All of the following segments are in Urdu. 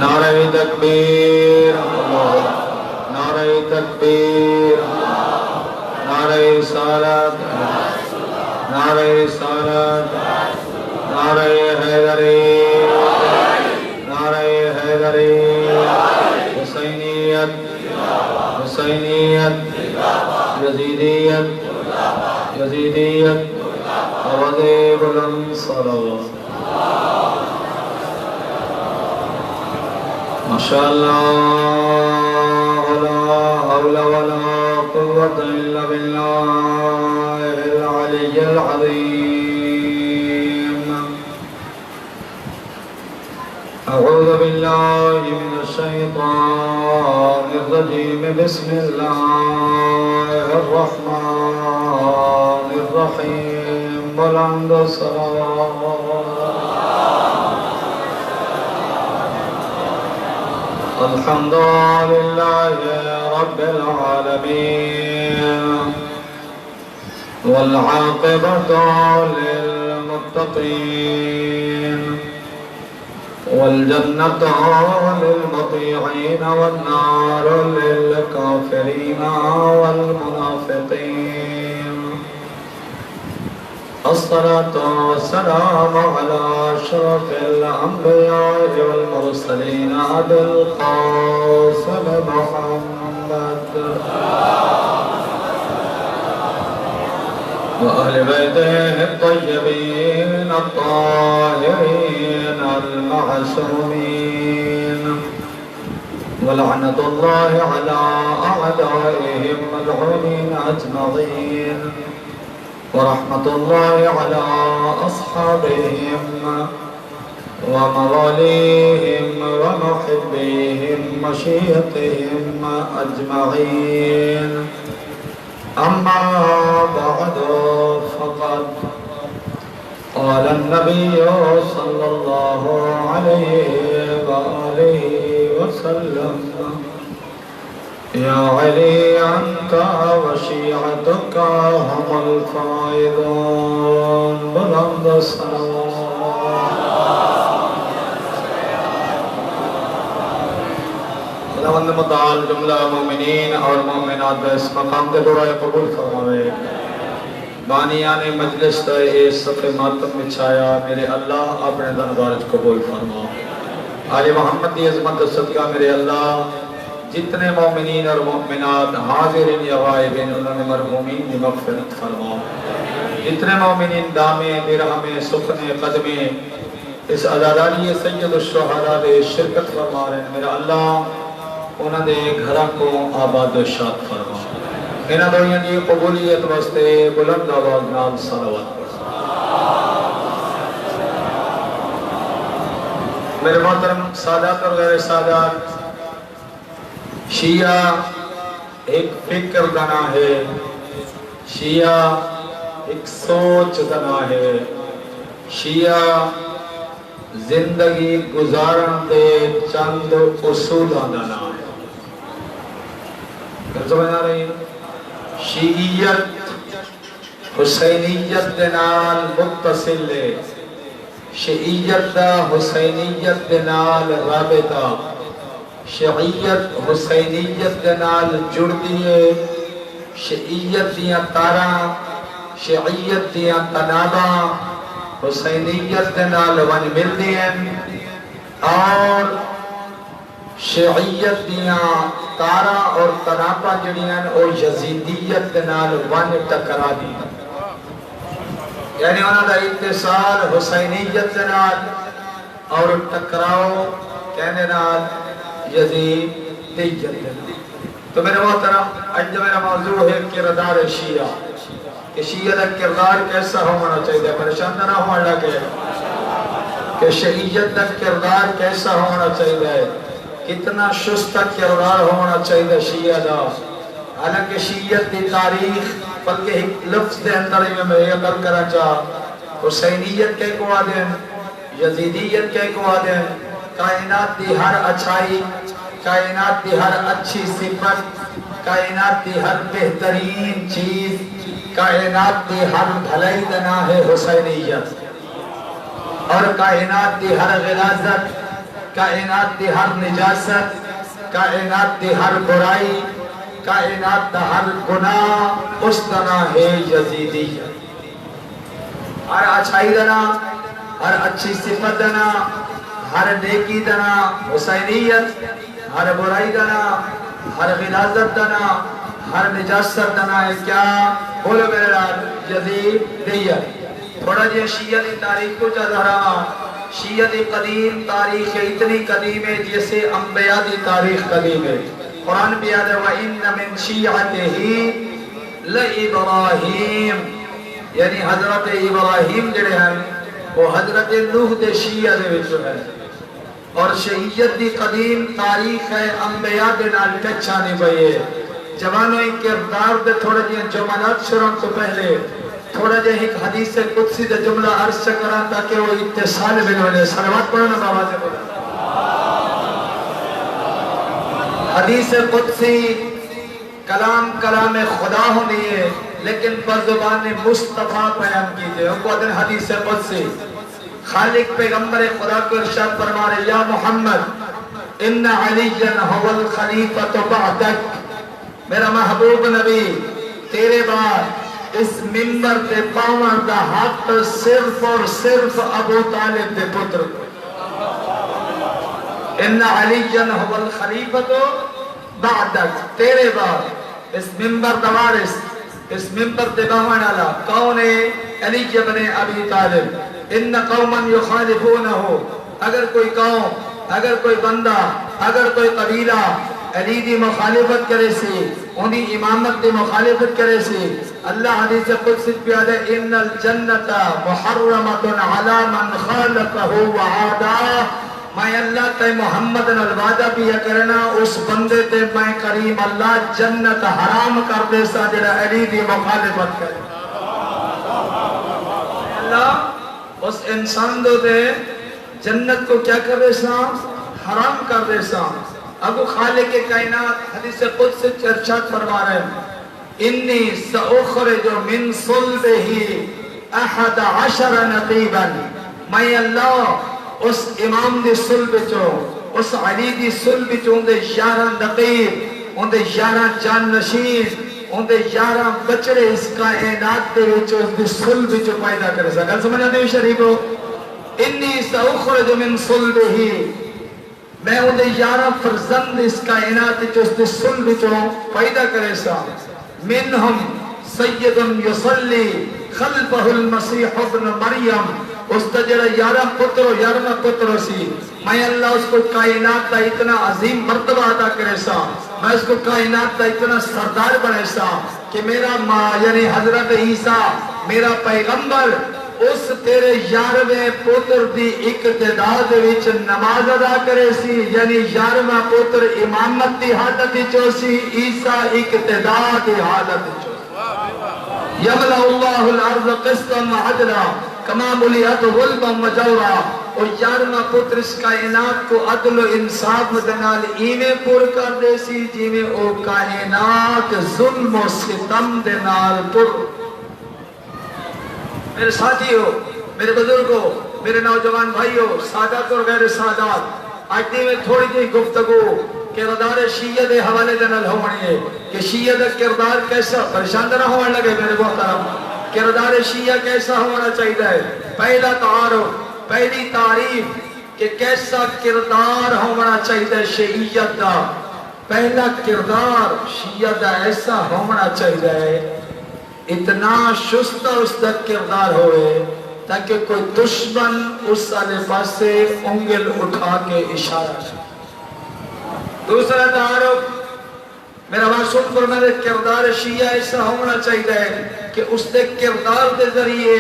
نعرہ تکبیر، نعرہ تکبیر، نعرہ رسالت، نعرہ رسالت، نعرہ حیدری، نعرہ حیدری، حسینیت، حسینیت، یزیدیت، یزیدیت، آواز بلند صلوات۔ ماشاءاللہ لا حول ولا قوة إلا بالله العلي العظيم۔ أعوذ بالله من الشيطان الرجيم، بسم الله الرحمن الرحيم، بلند الصلوات۔ الحمد لله رب العالمين، والعاقبة للمتقين، والجنة للمطيعين، والنار للكافرين والمنافقين۔ الصلاة والسلام على أشرف الأنبياء والمرسلين أبي القاسم محمد وأهل بيته الطيبين الطاهرين المعصومين، ولعنة الله على أعدائهم ملعونين أجمعين، ورحمة الله على أصحابهم ومواليهم ومحبيهم وشيقهم أجمعين. أما بعد، فقد قال النبي صلى الله عليه وآله وسلم: يا علي أنت وشيعتك هم الفائزون، بلند الصلوات۔ خداوند متعال جملہ مومنین اور مومنات اس مقام کے دعائے قبول فرمائے۔ بانیان مجلس اے صف ماتم بچھایا، میرے اللہ اپنے دربار قبول فرما۔ آل محمد کی عظمت صدقہ میرے اللہ جتنے مومنین اور مومنات حاضرین یا غائبین انہوں نے مرحومین کی مغفرت فرما۔ جتنے مومنین دامے درہمے سخنے قدمے اس عزاداری سید الشہداء دے شرکت فرما رہے ہیں، میرا اللہ انہوں نے گھرہ کو آباد و شاد فرما۔ انہوں دوئیاں کی قبولیت واسطے بلند آواز نال صلوات پڑھا۔ میرے محترم سادات اور غیر سادات، شیعہ ایک فکر دنا ہے، شیعہ ایک سوچ دنا ہے، شیعہ زندگی گزارن دے چند اصول دنا ہے۔ سمجھ آ رہی ہے؟ شیعیت حسینیت دے نال متصل ہے، شیعیت دا حسینیت دے نال رابطہ، شیعیت حسینیت دے نال جڑ دیئے، شیعیت دیاں تاراں، شیعیت دیاں تناباں حسینیت دے نال ون مل دیئے، اور شیعیت دیاں تاراں اور تناباں جڑیاں اور یزیدیت دے نال ون ٹکرا دیئے۔ یعنی انہاں دا اتصال حسینیت دے نال اور ٹکراؤ کہنے نال یزیدیت۔ تو میرے محترم، آج میرا موضوع ہے کردار شیعہ، کہ شیعہ دا کردار کیسا ہونا چاہیے، پریشان نہ ہونا لگے کہ شیعیت دا کردار کیسا ہونا چاہیے، کتنا شستہ کردار ہونا چاہیے شیعہ دا۔ حالانکہ شیعیت دی تاریخ بلکہ ایک لفظ دے اندر میں یہ کر کرا چاہ، حسینیت کے کو آدھیں، یزیدیت کے کو آدھیں، کائنات دی ہر اچھائی، کائنات دی ہر اچھی صفت، کائنات دی ہر بہترین چیز، کائنات دی ہر بھلائی دنا ہے حسینیت، اور کائنات دی ہر غلازت، کائنات دی ہر نجاست، کائنات دی ہر برائی، کائنات دا ہر گناہ اس دا نام ہے یزیدیت۔ ہر اچھائی دا نام، ہر اچھی صفت دا نام، ہر نیکی دا نام حسینیت، ہر برائی دا نام، ہر غلاظت دا نام، ہر نجاست دا نام ہے کیا؟ بولو میرے رات، یزیدیت۔ تھوڑا جی شیعہ دی تاریخ کو چاہتا رہا، شیعہ دی قدیم تاریخ اتنی قدیم ہے جیسے انبیاء دی تاریخ قدیم ہے۔ قرآن بھی آدھے وَإِنَّ مِن شِيعَتِهِ لَإِبْرَاهِيم، یعنی حضرت ابراہیم جڑے ہیں وہ حضرت نوح دے شیعہ دے وچوں ہے، اور شیعیت دی قدیم تاریخ ہے انبیاء دے نال ٹچانی پئی ہے۔ جوانوں کردار دے تھوڑے جی جملات شروع تو پہلے تھوڑا جے ایک حدیث قدسی دے جملہ عرض کرا تاکہ وہ اتصال بنونے۔ صلوات پڑھنا بابا سے بولا۔ حدیث قدسی کلام خدا ہونی ہے لیکن پر زبان مصطفیٰ بیان کیجئے، ان کو ادھر حدیث قدسی خالق پیغمبر خدا کو ارشاد فرما رہے یا محمد ان علیًا هو الخلیفۃ بعدک، میرا محبوب نبی تیرے بعد اس منبر تے پاون دا حق صرف اور صرف ابو طالب دے پتر کو۔ ان علیًا هو الخلیفۃ بعدک، تیرے بعد اس منبر دا وارث، اس منبر تے پاون والا کون ہے؟ علی ابن ابی طالب۔ ان قوما یخالفونہ، اگر کوئی قوم، اگر کوئی بندہ، اگر کوئی قبیلہ علی دی مخالفت کرے سی، انہی امامت دی مخالفت کرے سی، اللہ حدیث قدسی پیادے ان الجنت محرمت علی من خالفہ وعادا، میں اللہ تے محمد نلوادہ بھی کرنا اس بندے تے میں کریم اللہ جنت حرام کر دے سا جڑا علی دی مخالفت کرے۔ اللہ اس انسان دو دے جنت کو کیا کر دے سا؟ حرام کر دے سا۔ ابو خالق کائنات حدیث قدس ارشاد فرما رہے ہیں انی سأخرج من صلبہ 11 نقیبا، میں اللہ اس امام دی صلب چو، اس علی دی صلب چو اندے 11 نقیب، اندے 11 جانشین، اندے 11 بچڑے اس کائنات دے وچو اس دی صلب چو پیدا کرے سا۔ گل سمجھا دے شریفو؟ انی سأخرج من صلبہ، میں اندے 11 فرزند اس کائنات چو اس دی صلب چو پیدا کرے سا۔ منہم سید یصلی خلفہ المسیح ابن مریم، اس تا جڑا 11 پترو سی، میں اللہ اس کو کائنات دا اتنا عظیم مرتبہ عطا کرے سا، میں اس کو کائنات دا اتنا سردار بنے سا کہ میرا ماں یعنی حضرت عیسیٰ میرا پیغمبر اس تیرے 11ویں پتر دی اقتداد وچ نماز ادا کرے سی، یعنی 11واں پتر امامت دی حالت چو سی، عیسیٰ اقتداد دی حالت چو۔ یملأ اللہ الارض قسطا وعدلا کما ملئت ظلما وجورا، اور 11واں پتر اس کائنات کو عدل و انصاف دنال ایویں پر کر دے سی جیویں او کائنات ظلم و ستم دنال پر۔ میرے ساتھیو، میرے بزرگوں، میرے نوجوان بھائیو، سادات اور غیر سادات، آج دی میں تھوڑی جی گفتگو کردار شیعہ دے حوالے دنال ہونے ہے کہ شیعہ دا کردار کیسا پریشان نہ ہونے لگے میرے محترم، کردار شیعہ کیسا ہونا چاہیے ہے؟ پہلا تعارف، پہلی تعریف کہ کیسا کردار ہونا چاہیے شیعیت دا، پہلا کردار شیعہ دا ایسا ہونا چاہیے اتنا شستہ اس دا کردار ہوئے تاکہ کوئی دشمن اس الفاظ سے انگل اٹھا کے اشارہ شاہ۔ دوسرا تعارف میرا معصوم فرمائے کردار شیعہ ایسا ہونا چاہیے کہ اس دے کردار دے ذریعے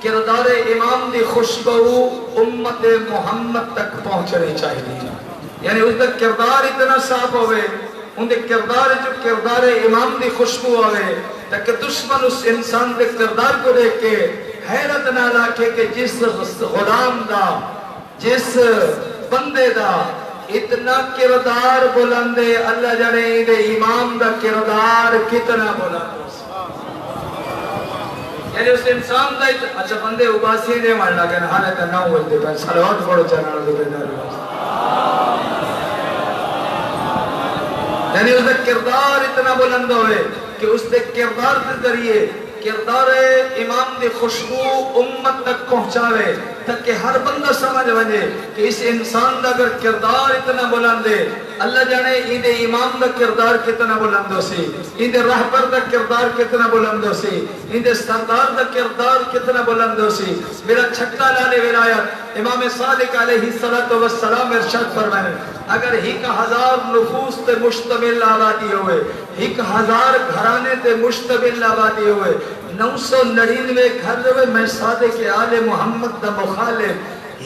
کردار امام دی خوشبو امت محمد تک پہنچنی چاہیے، یعنی اس دے کردار اتنا صاف ہوئے، ان دے کردار جو کردار امام دی خوشبو ہوئے تاکہ دشمن اس انسان دے کردار کو دیکھ کے حیرت نہ لاکھے کہ جس غلام دا، جس بندے دا اتنا کردار بلندے، اللہ جانے دے امام دا کردار کتنا بلند، یعنی اس انسان دا اچھا بندے اباسی نے مارنا کہ نہانے کا نہ ہوتے پہ صلوات پڑھو چاہنا دے بیداری یعنی اس کا کردار اتنا بلند ہوئے کہ اس کے کردار کے ذریعے کردار امام دی خوشبو امت تک پہنچاوے تک کہ ہر بندہ سمجھ وجے کہ اس انسان دا اگر کردار اتنا بلند ہے اللہ جانے ان دے امام دا کردار کتنا بلند ہو سی، ان دے رہبر دا کردار کتنا بلند ہو سی، ان دے سردار دا کردار کتنا بلند ہو سی۔ میرا چھٹا لالے ولایت امام صادق علیہ السلام ارشاد فرمائے اگر 1000 نفوس تے مشتمل آبادی ہوئے، 1000 گھرانے تے مشتمل آبادی ہوئے، 999 گھر ہوئے میں صادق آل محمد دا مخالف،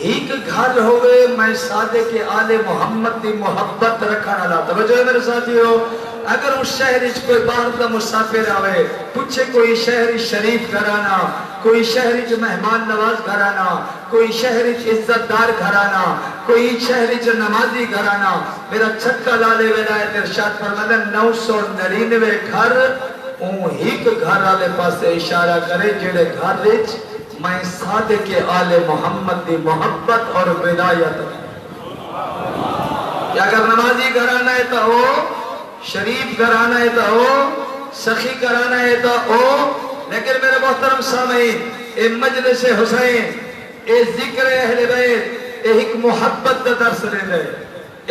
ایک گھر ہوئے میں صادق آل محمد دی محبت رکھنا لا۔ توجہ ہے میرے ساتھیو، اگر اس شہر کوئی باہر دا مسافر آوے پوچھے کوئی شہری شریف گھرانا، کوئی شہری مہمان نواز گھرانا، کوئی شہری عزت دار گھرانا، کوئی شہری نمازی گھرانا، میرا چھٹا لالے ولایت ارشاد فرمایا 999 گھر اون ایک گھر والے پاسے اشارہ کرے جڑے گھر وچ میں صادق آل محمد دی محبت اور ولایت۔ کہ اگر نمازی گھرانا ہے تو ہو، شریف گھرانا ہے تو ہو، سخی گھرانا ہے تو ہو، لیکن میرے محترم سامعین اے مجلس حسین، اے ذکر اہل بیت، اے ایک محبت دا درس نہیں ہے،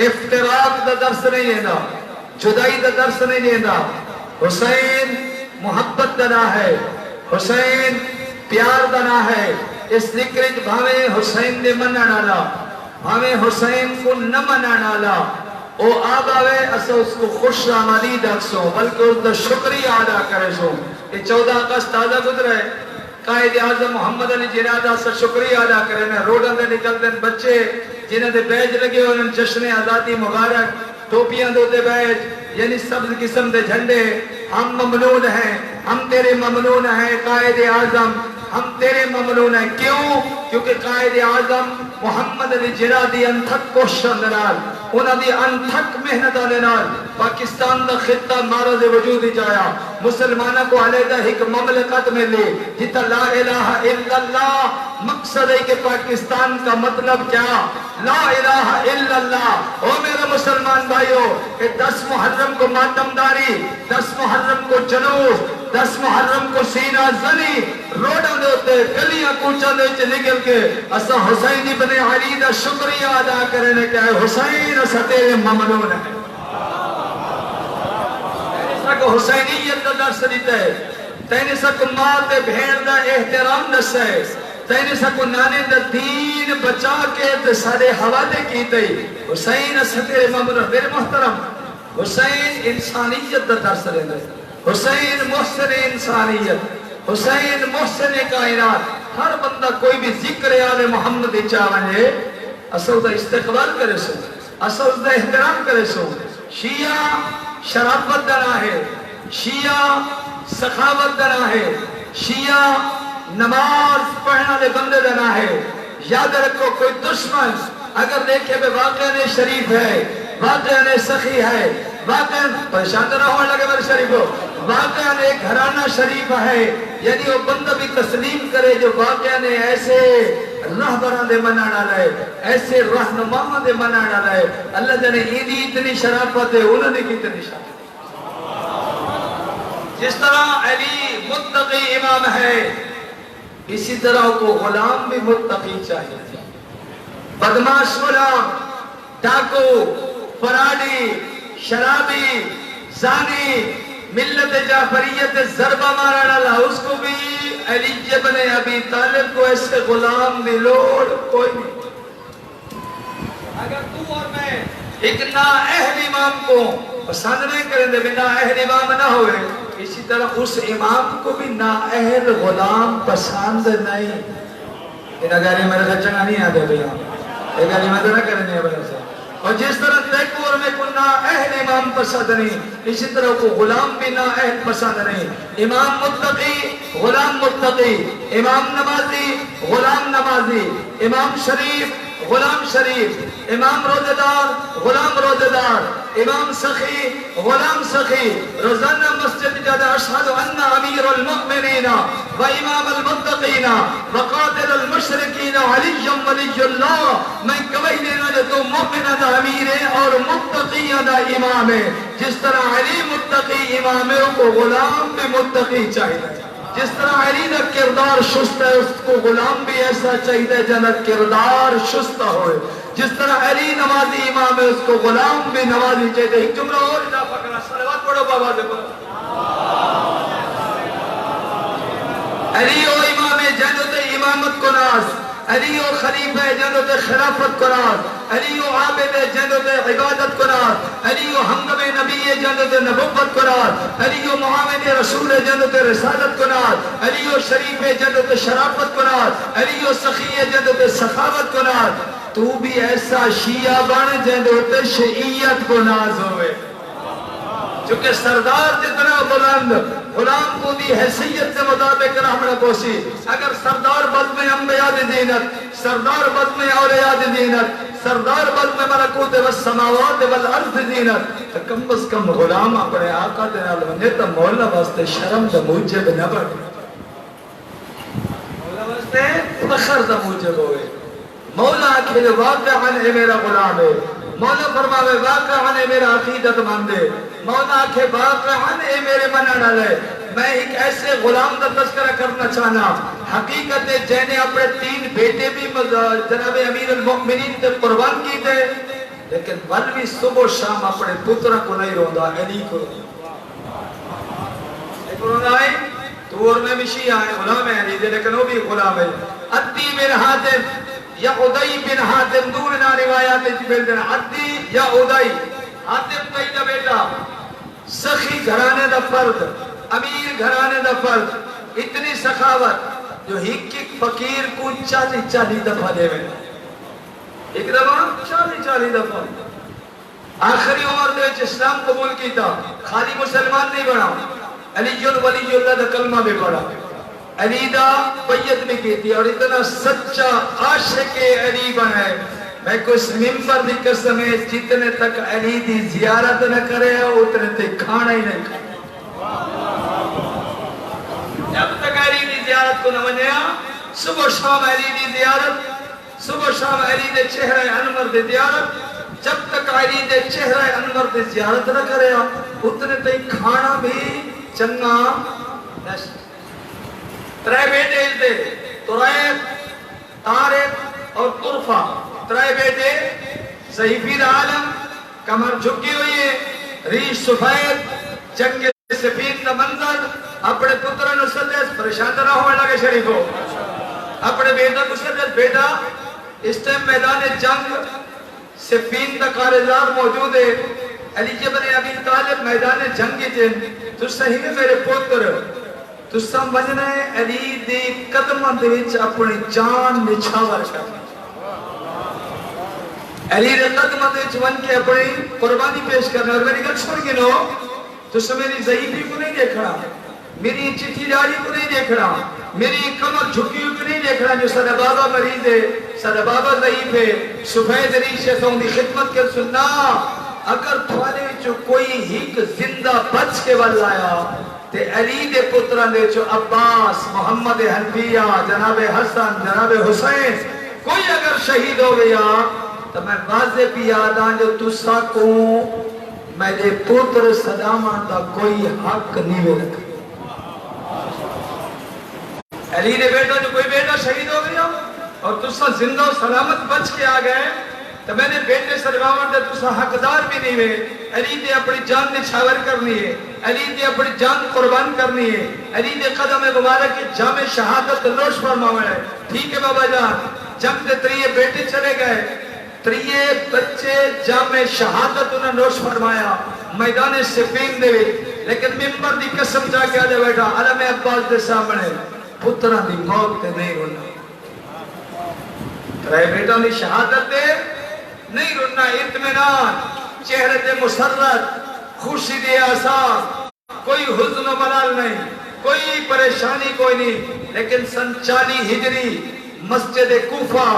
افتراق دا درس نہیں ہے، جدائی دا درس نہیں ہے۔ حسین محبت دا نام ہے، حسین پیار دا نام ہے۔ اس ذکر بھاوے حسین دے مننا لا، بھاوے حسین کو نہ مننا لا، او آب آوے اسا اس کو خوش آمدید اکسو بلکہ اس دا شکریہ ادا کرے سو۔ یہ 14 اگست تازہ گزرے، قائد اعظم محمد علی جناح دا شکریہ ادا کرے نا، روڈوں دے نکل دیں بچے جنہاں دے بیج لگے ہوئے ان جشن آزادی مبارک، ٹوپیاں دو دے بیج، یعنی سبز قسم دے جھنڈے، ہم ممنون ہیں، ہم تیرے ممنون ہیں قائد اعظم، ہم تیرے ممنون ہیں۔ کیوں؟ کیونکہ قائد اعظم محمد علی جناح دی انتھک کوششاں دے نال، انہاں دی انتھک محنتاں دے نال پاکستان دا خطہ معرض وجود جایا، مسلمانوں کو علیحدہ ایک مملکت میں لے جتا لا الہ الا اللہ۔ مقصد ہے کہ پاکستان کا مطلب کیا؟ لا الہ الا اللہ۔ او میرے مسلمان بھائیو، کہ 10 محرم کو ماتمداری، 10 محرم کو جلوس، 10 محرم کو سینہ زنی، روڈوں دے ہوتے گلیاں کوچاں دے وچ نکل کے اسا حسین ابن علی دا شکریہ ادا کرنے کہ حسین اسا تیرے ممنون ہیں۔ ایسا کہ حسینیت دا درس دیتا ہے، تینے سا کو ماں تے بھیڑ دا احترام دس ہے، تینے سا کو نانے دا دین بچا کے تے سارے حوالے کیتے حسین اسا تیرے ممنون۔ میرے محترم، حسین انسانیت دا درس دیتا ہے، حسین محسن انسانیت، حسین محسن کائنات۔ ہر بندہ کوئی بھی ذکر آل محمد چاہے اصل دا استقبال کرے سو، اصل دا احترام کرے سو۔ شیعہ شرافت دنا ہے، شیعہ سخاوت دنا ہے، شیعہ نماز پڑھنا لے بندے دنا ہے۔ یاد رکھو کوئی دشمن اگر دیکھے بے واقعہ نے شریف ہے، واقعہ نے سخی ہے، واقعہ پریشان نہ ہونے لگے میرے شریفو، واقعہ نے گھرانہ شریف ہے، یعنی وہ بندہ بھی تسلیم کرے جو واقعہ نے ایسے رہبران دے منانا لائے، ایسے رہنماؤں دے منانا لائے۔ اللہ جانے ایدی اتنی شرافت ہے، انہوں نے کتنی شرافت۔ جس طرح علی متقی امام ہے، اسی طرح کو غلام بھی متقی چاہیے۔ بدماش غلام، ڈاکو، فراڈی، شرابی، زانی، ملت جعفریت ضربہ مارا لا، اس کو بھی علی ابن ابی طالب کو ایسے غلام دی لوڑ کوئی نہیں۔ اگر تو اور میں ایک نااہل امام کو پسند نہیں کریں دے، نااہل امام نہ ہوئے، اسی طرح اس امام کو بھی نااہل غلام پسند نہیں۔ انہا گالی میرے سے چنگا نہیں آدھے بھئی، یہ گالی میں تو نہ کرنے ہیں بھئی سے۔ اور جس طرح تیکور میں کو نااہل امام پسند نہیں، اسی طرح کو غلام بھی نااہل پسند نہیں۔ امام متقی، غلام متقی، امام نمازی، غلام نمازی، امام شریف، غلام شریف، امام روزدار، غلام روزدار، امام سخی غلام سخی روزانہ مسجد جاتا اشہد ان امیر المؤمنین و امام المتقین و قاتل المشرکین علی ولی اللہ، میں گواہی دینا جو تو مومنہ دا امیر ہے اور متقیہ دا امام ہے، جس طرح علی متقی امام ہے کو غلام بھی متقی چاہیے، جس طرح علی دا کردار شست ہے اس کو غلام بھی ایسا چاہیے جنت کردار شست ہوئے، جس طرح علی نمازی امام ہے اس کو غلام بھی نمازی چاہیے۔ ایک جملہ اور اضافہ کرنا، صلوات پڑھو بابا دے پر علی و امام جنت امامت کو ناز، علی و خلیفہ جنت خلافت کو ناز، علی و عابد جنت عبادت کو ناز، علی و ہمدم نبی جنت نبوت کو ناز، علی و معاون رسول جنت رسالت کو ناز، علی و شریف جنت شرافت کو ناز، علی و سخی جنت سخاوت کو ناز۔ تو بھی ایسا شیعہ بن جنت شیعیت کو ناز ہوئے، چونکہ سردار جتنا بلند غلام کو دی حیثیت سے مطابق رحمت پوسی، اگر سردار بزم انبیاء دی زینت، سردار بزم اولیاء دی زینت، سردار بزم ملکوت والسماوات والارض دی زینت، تو کم از کم غلام اپنے آقا دے نال بنے تو مولا واسطے شرم دا موجب نہ بڑھ، مولا واسطے فخر دا موجب ہوئے۔ مولا آکھے واقعاً اے میرا غلام ہے، مولا فرماوے واقعاً اے میرا عقیدت مند ہے، مولا آکھے واقعاً اے میرے منع ڈالے۔ میں ایک ایسے غلام کا تذکرہ کرنا چاہنا، حقیقت ہے جنہیں اپنے 3 بیٹے بھی جناب امیر المؤمنین تے قربان کی تھے، لیکن ون بھی صبح و شام اپنے پترہ کو نہیں روندا، علی کو روندا ہے۔ تو اور میں بھی شیعہ ہے، غلام ہے علی دے، لیکن وہ بھی غلام ہے۔ عدی بن حاتم یا عدی بن حاتم، دورنا روایات جبیل دن عدی یا عدی، حاتم کئی دا بیٹا، سخی گھرانے دا فرد، امیر گھرانے دا فرد، اتنی سخاوت جو ایک فقیر کو 40 دفعہ دے میں، ایک دفعہ 40 دفعہ، آخری عمر دے اسلام قبول کی تھا، خالی مسلمان نہیں بنا، علی ولی اللہ دا کلمہ بھی پڑھا، علی دا بیعت بھی کی تھی، اور اتنا سچا عاشق علی بنا ہے۔ میں کچھ ممبر دی قسم ہے جتنے تک علی دی زیارت نہ کرے اتنے تک کھانا ہی نہیں کھانا، جب تک علی دی زیارت کو نہ منیا، صبح شام علی دی زیارت، صبح شام علی دے چہرہ انور دی زیارت، جب تک علی دے چہرہ انور دی زیارت نہ کرے اتنے تک کھانا بھی چنگا نشت۔ 3 بیٹے دے، طریق، طارق اور طرفہ، 3 بیٹے، صحیفی عالم، کمر جھکی ہوئی ہے، ریش سفید، جنگ سفید کا منظر، اپنے پتر نسلس پریشان نہ ہونے لگے شریفوں، اپنے بیٹا نسلس بیٹا اس ٹائم میدان جنگ سفین کا کارزار موجود ہے، علی بن ابی طالب میدان جنگ جن تو صحیح میں میرے پتر تو سمجھنا ہے علی دی قدموں دے وچ اپنی جان نچھاور کرنا، علی دے قدموں دے وچ ون کے اپنی قربانی پیش کرنا۔ اور میری گل سن گنو تو میری ضعیفی کو نہیں دیکھنا، میری چٹھی جاری کو نہیں دیکھنا، میری کمر جھکی کو نہیں دیکھنا، جو صدا بابا مریض ہے، صدا بابا ضعیف ہے، سفید ریش ہے تو ان کی خدمت کر سننا۔ اگر تھوڑے جو کوئی ہیک زندہ بچ کے والا آیا تے علی دے پتران دے جو عباس، محمد حنفیہ، جناب حسن، جناب حسین کوئی اگر شہید ہو گیا تو میں واضح بھی یاد آن جو تسا کو میرے پتر صدامان دا کوئی حق نہیں رکھا۔ علی دے بیٹا جو کوئی بیٹا شہید ہو گیا اور تسا زندہ و سلامت بچ کے آ گئے تو میں نے بیٹے صدامان دے تسا حقدار بھی نہیں ہوئے۔ علی دے اپنی جان نچھاور کرنی ہے، علی دے اپنی جان قربان کرنی ہے، علی دے قدم مبارک کی جام شہادت نوش فرمایا ہے۔ ٹھیک ہے بابا جان، جب دے 3 بیٹے چلے گئے، 3 بچے جام شہادت انہیں نوش فرمایا میدان سفین دے، لیکن ممبر دی قسم جا کے آجا بیٹھا علم عباس دے سامنے پتران دی موت تے نہیں رونا، 3 بیٹوں دی شہادت دے نہیں رونا، اطمینان، چہرے تے مسرت، خوشی دے آسان، کوئی حزن و ملال نہیں، کوئی پریشانی کوئی نہیں۔ لیکن سن 40 ہجری مسجد کوفہ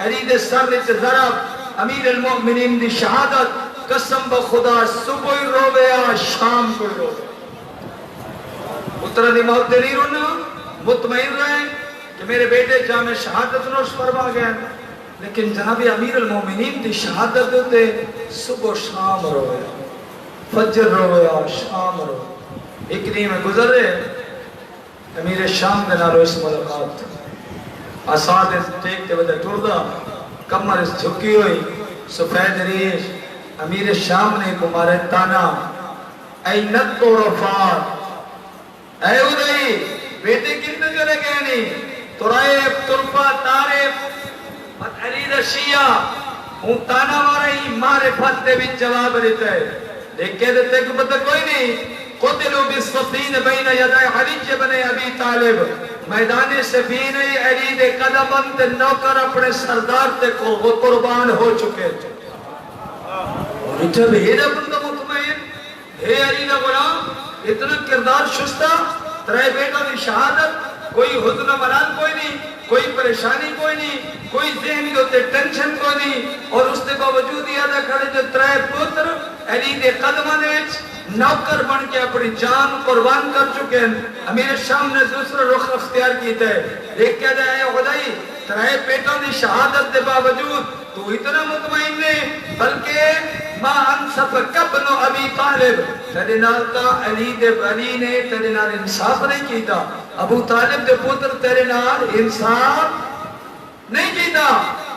علی دے سر وچ ضرب، امیر المؤمنین دی شہادت، قسم بخدا صبح رویا شام کو رویا اترا دی موت دلی رونا مطمئن رہے کہ میرے بیٹے جامع شہادت نوش فرما گئے لیکن جناب امیر المومنین دی شہادت ہوتے صبح شام رویا فجر رویا شام رویا ایک دن میں گزر رہے امیر شام دے نالو اس ملاقات آساد اس ٹیک تے وجہ ٹوردہ کمر اس جھکی ہوئی سفید ریش امیر شام نے کمارے تانا اینت و رفات اے ادائی بیٹے کتنے چلے گئے نہیں ترائب ترپا تارب علی رشیہ ہوں تانا مارئی مارے پھتے بھی جواب دیتا ہے دیکھے دیتے کو پتہ کوئی نہیں قتلوا بالصفین بین یدائی حریج بن ابی طالب میدان سفین علی دے قدمند نوکر اپنے سردار تے قربان ہو چکے جب ہیرہ بندہ مطمئن ہے علی دا غلام اتنا کردار شستہ ترائے بیٹا دی شہادت کوئی حزن و ملال کوئی نہیں کوئی پریشانی کوئی نہیں کوئی ذہنی ہوتے ٹینشن کوئی نہیں اور اس نے باوجود یادہ کھڑے جو ترائے پتر علی دے قدمہ دیچ نوکر بن کے اپنی جان قربان کر چکے ہیں امیر شام نے دوسرا رخ اختیار کیتا ہے دیکھ کیا جائے خدائی ترائے بیٹوں دی شہادت دے باوجود تو اتنا مطمئن نہیں بلکہ ما انصف کبن ابی طالب تیرے نال تا علی دے علی نے تیرے نال انصاف نہیں کیتا ابو طالب دے پتر تیرے نال انصاف نہیں کیتا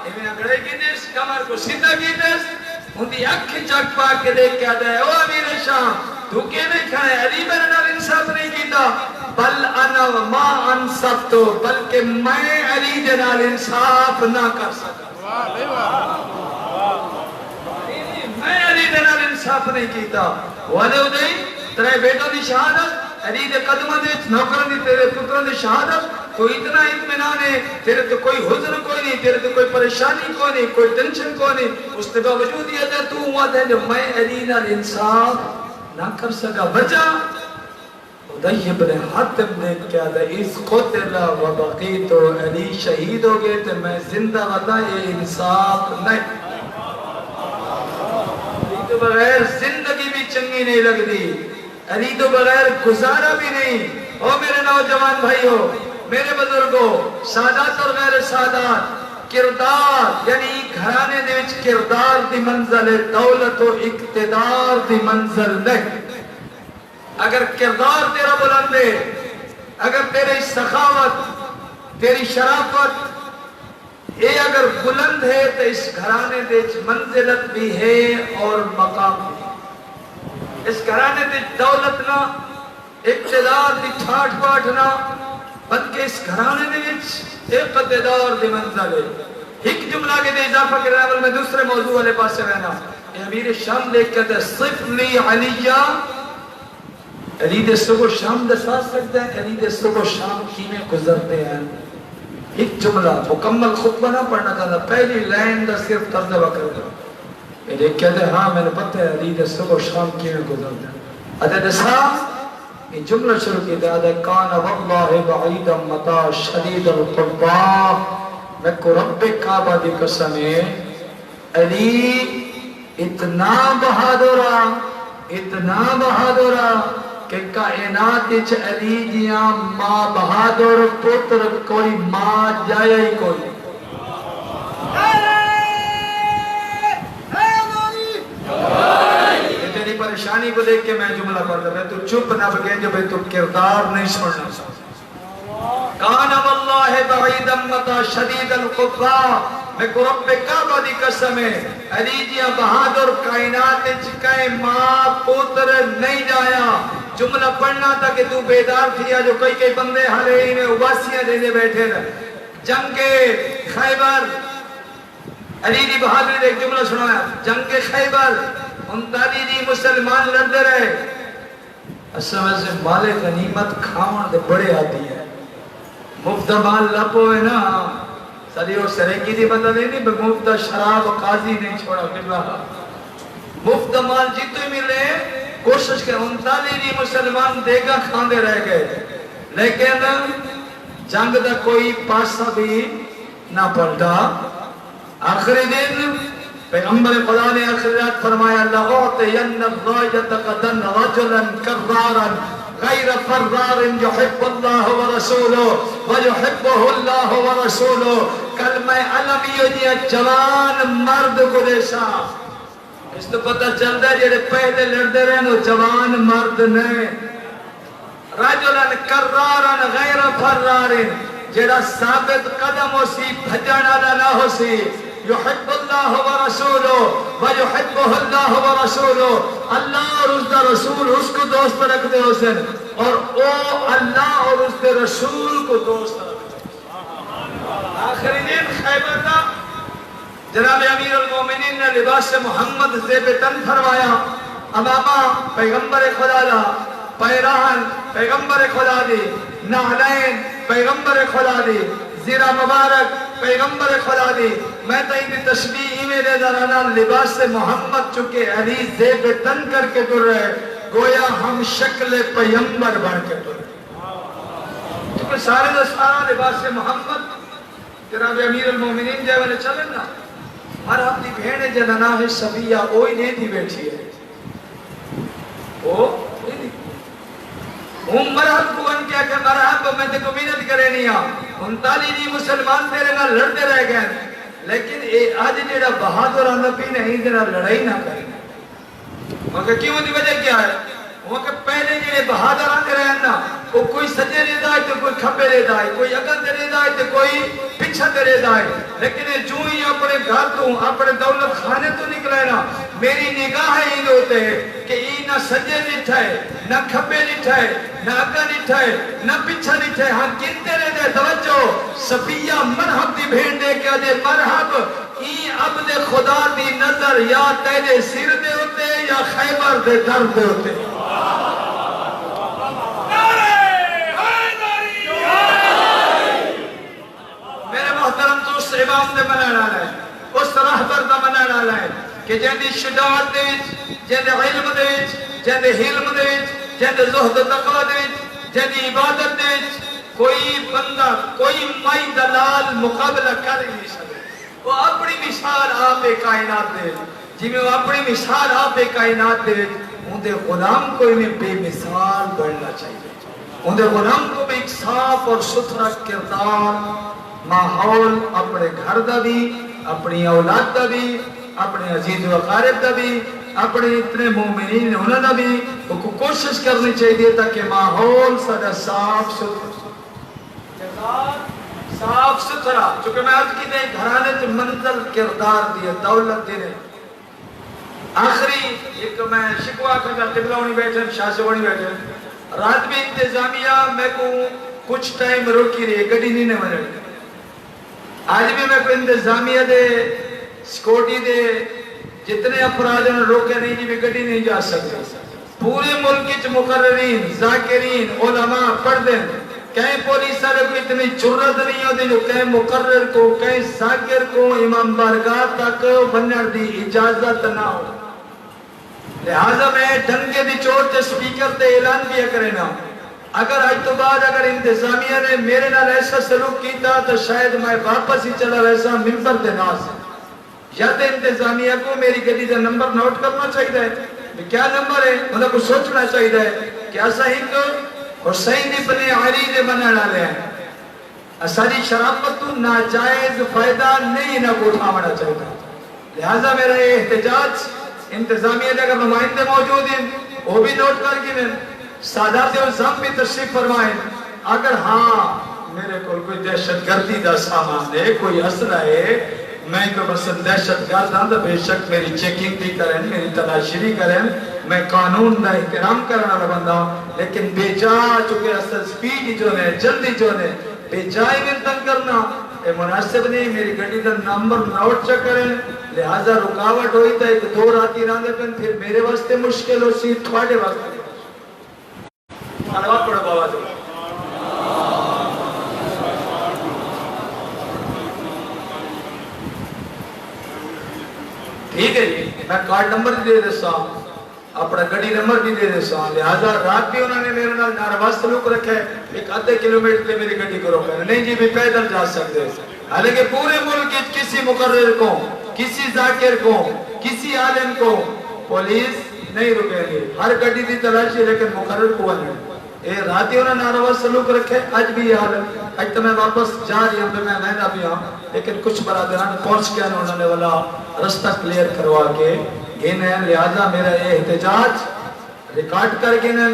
ایمیں اگڑے کی دیس کمر کو سیدھا کی دیس ان دی اکھ چک پا کے دیکھ کیا دے او امیر شام تو کہ نہیں کھائے علی میرے نال انصاف نہیں کیتا بل انا ما انصف تو بلکہ میں علی دے نال انصاف نہ کر سکتا میں علی دے نال انصاف نہیں کیتا وعدے ہو دئی ترے بیٹا دی شہادت علی دے قدمہ دے نوکران دی تیرے پتران دی شہادت تو اتنا اطمینان ہے تیرے تو کوئی حزن کوئی نہیں تیرے تو کوئی پریشانی کوئی نہیں کوئی ٹینشن کوئی نہیں اس کے باوجود یہ تھا تو وعدہ ہے جو میں علی نال انصاف نہ کر سکا بچا ادائی ابن حاتم نے کیا تھا اس قتل و بقیت علی شہید ہو گئے تھے میں زندہ وطا یہ انصاف نہیں علی تو بغیر زندگی بھی چنگی نہیں لگ دی علی تو بغیر گزارا بھی نہیں او میرے نوجوان بھائیو میرے بزرگوں سادات اور غیر سادات کردار یعنی گھرانے دے وچ کردار دی منزل دولت و اقتدار دی منزل نہیں اگر کردار تیرا بلند ہے اگر تیری سخاوت تیری شرافت یہ اگر بلند ہے تو اس گھرانے دے منزلت بھی ہے اور مقام بھی اس گھرانے دے دولت نہ اقتدار دی ٹھاٹ باٹ نہ بلکہ اس گھرانے دے اقتدار دی منزل ہے ایک جملہ کے دے اضافہ کے رہا میں دوسرے موضوع والے پاس سے رہنا امیر شام دیکھ کہتے ہیں صف لی علیہ علی دے صبح شام دے ساتھ سکتے ہیں علی دے صبح شام کیمیں گزرتے ہیں ایک جملہ مکمل خطبہ نہ پڑھنا چاہتا پہلی لائن دا صرف ترجمہ کر دو یہ دیکھ کہتے ہیں ہاں میں نے پتہ ہے علی دے صبح شام کیمیں گزرتے ہیں ادھے دسا یہ جملہ شروع کی دے ادھے کان واللہ بعید متا شدید القربا میں کو رب کعبہ دی قسمیں علی اتنا بہادرہ کہ کائنات اچھ علی جیاں ماں بہادر پتر کوئی ماں جائے ہی کوئی تیری پریشانی کو دیکھ کے میں جملہ پڑھتا میں تو چپ نہ بگے جو بھئی تو کردار نہیں سننا کان واللہ بعید متا شدید القبا میں کو رب کعبہ دی قسم ہے علی جیاں بہادر کائنات چکائے ماں پوتر نہیں جایا جملہ پڑھنا تھا کہ تو بیدار تھیا جو کئی بندے ہرے ہی میں اباسیاں دینے بیٹھے رہے جنگ خیبر علی دی بہادری ایک جملہ سنایا جنگ خیبر 39 دی مسلمان لڑتے رہے اصل میں سے مال غنیمت کھاؤن دے بڑے آتی ہے مفت مال لپو ہے نا سلی اور سریکی دی بتا دے نہیں مفت شراب قاضی نہیں چھوڑا قبلہ مفت مال جیتو ہی ملے کوشش کے 39 دی مسلمان دیگا کھاندے رہ گئے لیکن جنگ دا کوئی پاسا بھی نہ پلٹا آخری دن پیغمبر خدا نے آخرات فرمایا لَأُعْطِيَنَّ الرَّايَةَ غَدًا رَجُلًا كَرَّارًا غَيْرَ فَرَّارٍ يُحِبُّ اللَّهُ وَرَسُولُهُ وَيُحِبُّهُ اللَّهُ وَرَسُولُهُ کل میں علم یہ جوان مرد کو دیسا اس تو پتہ چلتا ہے جیڑے پہلے لڑتے رہے وہ جوان مرد نے رَجُلًا كَرَّارًا غَيْرَ فَرَّارٍ جیڑا ثابت قدم ہو سی بھجن والا نہ ہو سی یحب اللہ ورسولہ ویحبہ اللہ ورسولہ اللہ اور اس کا رسول اس کو دوست رکھتے ہو سن اور او اللہ اور اس کے رسول کو دوست رکھتے آخری دن خیبر کا جناب امیر المومنین نے لباس محمد زیب تن فرمایا امامہ پیغمبر خدا دا پیران پیغمبر خدا دی نعلین پیغمبر خدا دی زیرہ مبارک پیغمبر خدا دی میں تو ان تشبیح میں دے درانا لباس محمد چکے علی زیب تن کر کے ٹر رہے گویا ہم شکل پیغمبر بن کے ٹر رہے چکہ سارے دا سارا لباس محمد جناب امیر المومنین جائے والے چلیں نا ہر اپنی بھیڑے جننا ہے صفیہ اوئی نہیں تھی بیٹھی ہے وہ مرحب کو ان کیا کہ مرحب میں تے کو مینت کرے نہیں ہم تالی نہیں مسلمان تیرے نہ لڑتے رہ گئے لیکن آج جیڑا بہادر نبی نے ہی دینا لڑائی نہ کریں وہاں کیوں دی وجہ کیا ہے وہاں کہ پہلے جیڑے بہادر آتے رہے نا وہ کوئی سجے لے دائے تو کوئی کھپے لے دائے کوئی اگل دے لے دائے تو کوئی پچھا دے لے دائے لیکن جو ہی اپنے گھر تو اپنے دولت خانے تو نکلے نا میری نگاہ ہی ہوتے ہیں کہ یہ نہ سجے لٹھا ہے نہ کھپے لٹھا ہے نہ اگل لٹھا ہے نہ پچھا لٹھا ہے ہاں گنتے رہے دے توجہ صفیہ مرحب دی بھیڑ دے کیا دے مرحب ای عبد خدا دی نظر یا تیرے سر دے ہوتے یا خیبر دے در دے ہوتے میرے محترم دوست امام دے منع ڈالا ہے اس رہبر دا منع ڈالا ہے کہ جہاں شجاعت دے جہاں علم دے جہاں حلم دے جہاں زہد و تقوی دے جہاں عبادت دے کوئی بندہ کوئی مائی دلال مقابلہ کر ہی نہیں سکے وہ اپنی مثال آپ کائنات دے جی میں وہ اپنی مثال آپ کائنات دے ان دے غلام کو انہیں بے مثال بڑھنا چاہیے ان دے غلام کو بھی ایک صاف اور ستھرا کردار ماحول اپنے گھر دا بھی اپنی اولاد دا بھی اپنے عزیز و اقارب دا بھی اپنے اتنے مومنین انہوں نے بھی وہ کوشش کرنی چاہیے تاکہ ماحول سارا صاف ستھرا چونکہ میں عرض کی دیں گھرانے سے منزل کردار دیئے دولت دینے آخری ایک میں شکوا کرتا قبلہ ہونی بیٹھے شاہ سے ہونی بیٹھے رات میں انتظامیہ میں کو کچھ ٹائم روکی رہی گڑی نہیں ملے آج بھی میں کو انتظامیہ دے سکوٹی دے جتنے افراد انہوں روکے نہیں جی بھی گڑی نہیں جا سکتے پورے ملک کی مقررین ذاکرین علماء پڑھ دیں کہیں پولیس والے کو اتنی جرت نہیں ہوتی جو کہیں مقرر کو کہیں ذاکر کو امام بارگاہ تک بننے دی اجازت نہ ہو لہذا میں ڈنگے دی چوٹ تے سپیکر تے اعلان بھی کرے نا اگر آج تو بعد اگر انتظامیہ نے میرے نال ایسا سلوک کیتا تو شاید میں واپس ہی چلا ویسا ممبر دے ناس یا تو انتظامیہ کو میری گلی دا نمبر نوٹ کرنا چاہیے کیا نمبر ہے انہیں کو سوچنا چاہیے کہ ایسا ہی کہ حسین ابن علی نے بنا ڈالے ہیں اساری شرافت تو ناجائز فائدہ نہیں نہ کو اٹھانا چاہیے لہذا میرا یہ احتجاج انتظامیہ اگر نمائندے موجود ہیں وہ بھی نوٹ کر کے سادات الزام بھی تشریف فرمائیں اگر ہاں میرے کو کوئی دہشت گردی دا سامان ہے کوئی اسلحہ ہے میں کو بس دہشت گرد ہاں تو بے شک میری چیکنگ بھی کریں میری تلاشی بھی کریں میں قانون دا احترام کرنا بندہ لیکن بے جا چکے اصل سپیڈ جو ہے جلدی جو ہے بے جائی میں تنگ کرنا اے مناسب نہیں میری گھڑی دا نمبر نوٹ چا کریں لہذا رکاوٹ ہوئی تھا ایک دو راتی راندے پن پھر میرے واسطے مشکل ہو سی تھوڑے واسطے آلوات پڑھا بابا جو ٹھیک ہے جی میں کارڈ نمبر دے دے سا اپنا گڑی نمبر بھی دے دے سا لہذا رات بھی انہوں نے میرے نال نارواز سلوک رکھے ایک آدھے کلومیٹر لے میری گڑی کو روکے نہیں جی بھی پیدل جا سکتے حالانکہ پورے ملک کسی مقرر کو کسی ذاکر کو کسی عالم کو پولیس نہیں رکے گی، ہر گڈی دی تلاشی لیکن مقرر کو نہیں۔ اے راتی انہوں نے ناروا سلوک رکھے، آج بھی یہ حال ہے۔ آج تو میں واپس جا رہی ہوں، میں رہنا بھی ہوں، لیکن کچھ برادران پہنچ کے انہوں نے والا رستہ کلیئر کروا کے گنے، لہذا میرا یہ احتجاج ریکارڈ کر گنے۔